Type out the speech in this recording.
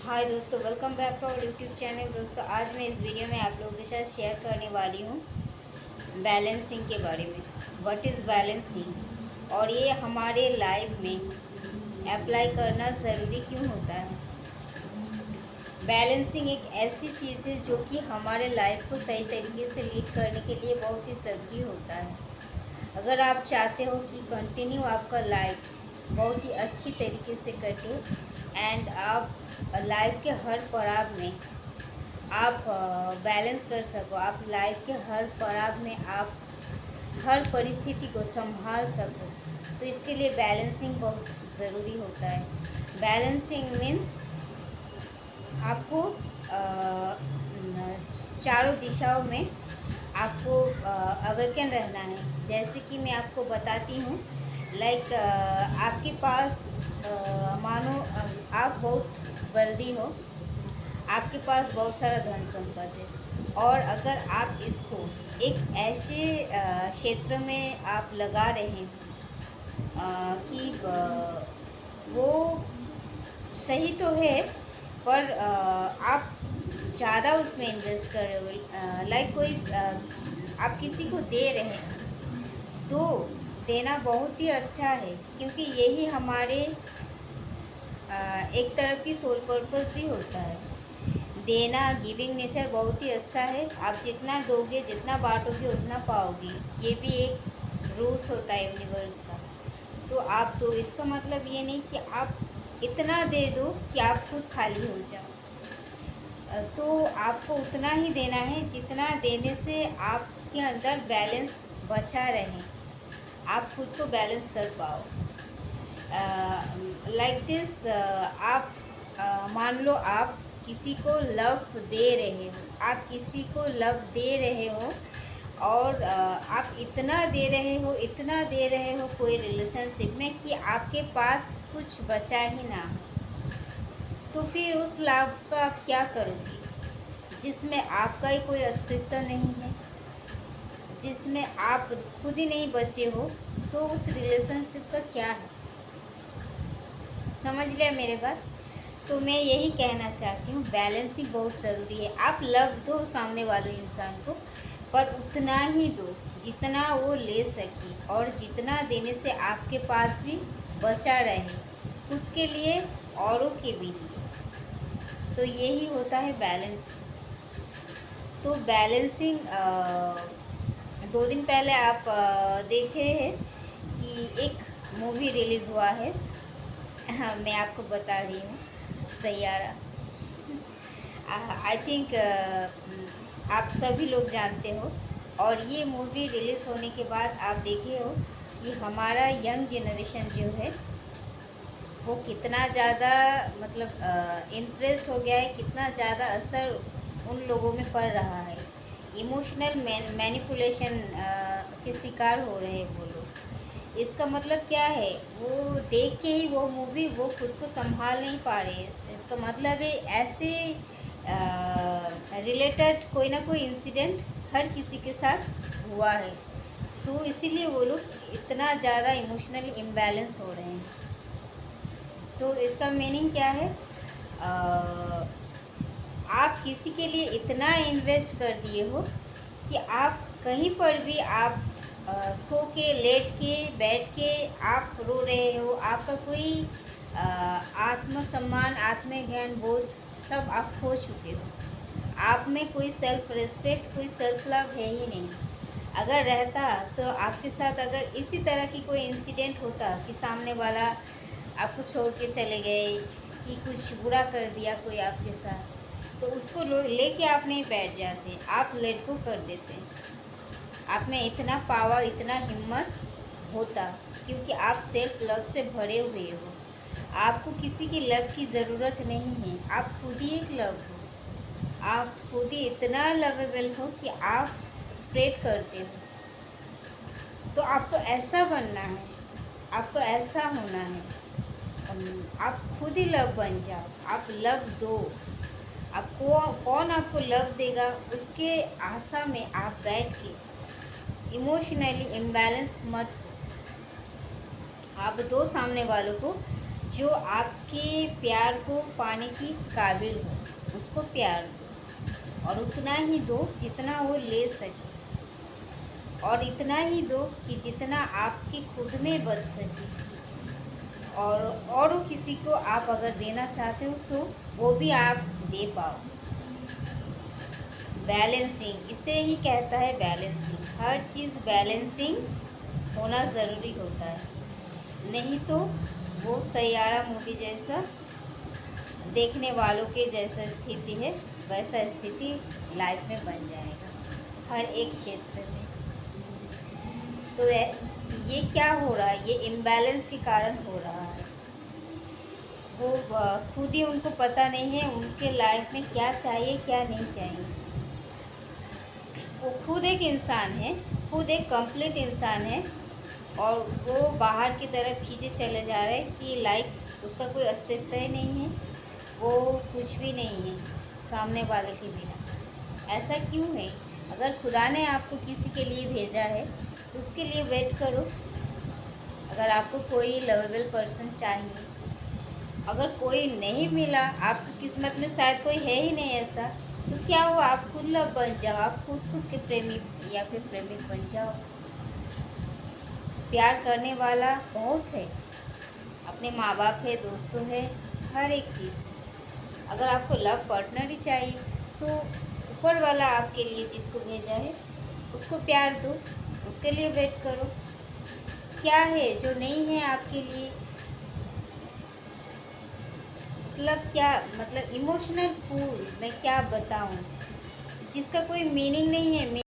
हाय दोस्तों, welcome back to our YouTube channel. दोस्तों, आज मैं इस वीडियो में आप लोगों के साथ शेयर करने वाली हूँ बैलेंसिंग के बारे में। व्हाट इज़ बैलेंसिंग और ये हमारे लाइफ में अप्लाई करना ज़रूरी क्यों होता है। बैलेंसिंग एक ऐसी चीज़ है जो कि हमारे लाइफ को सही तरीके से लीड करने के लिए बहुत ही ज़रूरी होता है। अगर आप चाहते हो कि कंटिन्यू आपका लाइफ बहुत ही अच्छी तरीके से कटे एंड आप लाइफ के हर पड़ाव में आप बैलेंस कर सको, आप लाइफ के हर पड़ाव में आप हर परिस्थिति को संभाल सको, तो इसके लिए बैलेंसिंग बहुत ज़रूरी होता है। बैलेंसिंग मीन्स आपको चारों दिशाओं में आपको अवेकन रहना है। जैसे कि मैं आपको बताती हूँ, लाइक आपके पास मानो आप बहुत वेल्दी हो, आपके पास बहुत सारा धन संपत्ति है, और अगर आप इसको एक ऐसे क्षेत्र में आप लगा रहे हैं कि वो सही तो है, पर आप ज़्यादा उसमें इन्वेस्ट कर रहे हो, लाइक कोई आप किसी को दे रहे हैं, तो देना बहुत ही अच्छा है, क्योंकि यही हमारे एक तरफ की सोल पर्पस भी होता है। देना, गिविंग नेचर बहुत ही अच्छा है। आप जितना दोगे, जितना बांटोगे, उतना पाओगे। ये भी एक रूल्स होता है यूनिवर्स का। तो आप तो इसका मतलब ये नहीं कि आप इतना दे दो कि आप खुद खाली हो जाओ। तो आपको उतना ही देना है जितना देने से आपके अंदर बैलेंस बचा रहे, आप खुद को बैलेंस कर पाओ। लाइक दिस, आप मान लो आप किसी को लव दे रहे हो, आप किसी को लव दे रहे हो, और आप इतना दे रहे हो, इतना दे रहे हो कोई रिलेशनशिप में कि आपके पास कुछ बचा ही ना हो, तो फिर उस लव का आप क्या करोगे जिसमें आपका ही कोई अस्तित्व नहीं है, जिसमें आप खुद ही नहीं बचे हो, तो उस रिलेशनशिप का क्या है। समझ लिया मेरे बात। तो मैं यही कहना चाहती हूँ, बैलेंसिंग बहुत ज़रूरी है। आप लव दो सामने वाले इंसान को, पर उतना ही दो जितना वो ले सके, और जितना देने से आपके पास भी बचा रहे, खुद के लिए, औरों के भी लिए। तो यही होता है बैलेंसिंग। तो बैलेंसिंग 2 दिन पहले आप देखे हैं कि एक मूवी रिलीज़ हुआ है। हाँ, मैं आपको बता रही हूँ, सैयारा। आई थिंक आप सभी लोग जानते हो। और ये मूवी रिलीज़ होने के बाद आप देखे हो कि हमारा यंग जनरेशन जो है वो कितना ज़्यादा मतलब इम्प्रेस्ड हो गया है, कितना ज़्यादा असर उन लोगों में पड़ रहा है। इमोशनल मैनिपुलेशन के शिकार हो रहे हैं वो लोग। इसका मतलब क्या है, वो देख के ही वो मूवी वो खुद को संभाल नहीं पा रहे। इसका मतलब है ऐसे रिलेटेड कोई ना कोई इंसिडेंट हर किसी के साथ हुआ है, तो इसीलिए वो लोग इतना ज़्यादा इमोशनली इम्बैलेंस हो रहे हैं। तो इसका मीनिंग क्या है, आप किसी के लिए इतना इन्वेस्ट कर दिए हो कि आप कहीं पर भी आप सो के, लेट के, बैठ के आप रो रहे हो। आपका कोई आत्मसम्मान, आत्मज्ञान बोध सब आप खो चुके हो। आप में कोई सेल्फ रिस्पेक्ट, कोई सेल्फ लव है ही नहीं। अगर रहता तो आपके साथ अगर इसी तरह की कोई इंसिडेंट होता कि सामने वाला आपको छोड़ के चले गए, कि कुछ बुरा कर दिया कोई आपके साथ, तो उसको लेके आप नहीं बैठ जाते, आप लेट को कर देते। आप में इतना पावर, इतना हिम्मत होता, क्योंकि आप सेल्फ लव से भरे हुए हो। आपको किसी की लव की ज़रूरत नहीं है, आप खुद ही एक लव हो। आप खुद ही इतना लवेबल हो कि आप स्प्रेड करते हो। तो आपको ऐसा बनना है, आपको ऐसा होना है। आप खुद ही लव बन जाओ, आप लव दो। आपको कौन आपको लव देगा, उसके आशा में आप बैठ के इमोशनली इम्बैलेंस मत हो। आप दो सामने वालों को जो आपके प्यार को पाने की काबिल हो उसको प्यार दो, और उतना ही दो जितना वो ले सके, और इतना ही दो कि जितना आपकी खुद में बच सके, और वो किसी को आप अगर देना चाहते हो तो वो भी आप दे पाओ। बैलेंसिंग, इसे ही कहता है बैलेंसिंग। हर चीज़ बैलेंसिंग होना ज़रूरी होता है, नहीं तो वो सैयारा मूवी जैसा देखने वालों के जैसा स्थिति है वैसा स्थिति लाइफ में बन जाएगा हर एक क्षेत्र में। तो ये क्या हो रहा है, ये इम्बैलेंस के कारण हो रहा है। वो खुद ही उनको पता नहीं है उनके लाइफ में क्या चाहिए क्या नहीं चाहिए। वो खुद एक इंसान है, खुद एक कंप्लीट इंसान है, और वो बाहर की तरफ खींचे चले जा रहे हैं कि लाइक उसका कोई अस्तित्व ही नहीं है, वो कुछ भी नहीं है सामने वाले के बिना। ऐसा क्यों है? अगर खुदा ने आपको किसी के लिए भेजा है तो उसके लिए वेट करो। अगर आपको कोई लवेबल पर्सन चाहिए, अगर कोई नहीं मिला, आपकी किस्मत में शायद कोई है ही नहीं ऐसा, तो क्या हुआ, आप खुद लव बन जाओ, आप खुद के प्रेमी या फिर प्रेमिक बन जाओ। प्यार करने वाला बहुत है, अपने माँ बाप है, दोस्तों है, हर एक चीज़। अगर आपको लव पार्टनर ही चाहिए तो ऊपर वाला आपके लिए जिसको भेजा है उसको प्यार दो, उसके लिए वेट करो। क्या है जो नहीं है आपके लिए, मतलब क्या, मतलब इमोशनल फूल मैं क्या बताऊं, जिसका कोई मीनिंग नहीं है।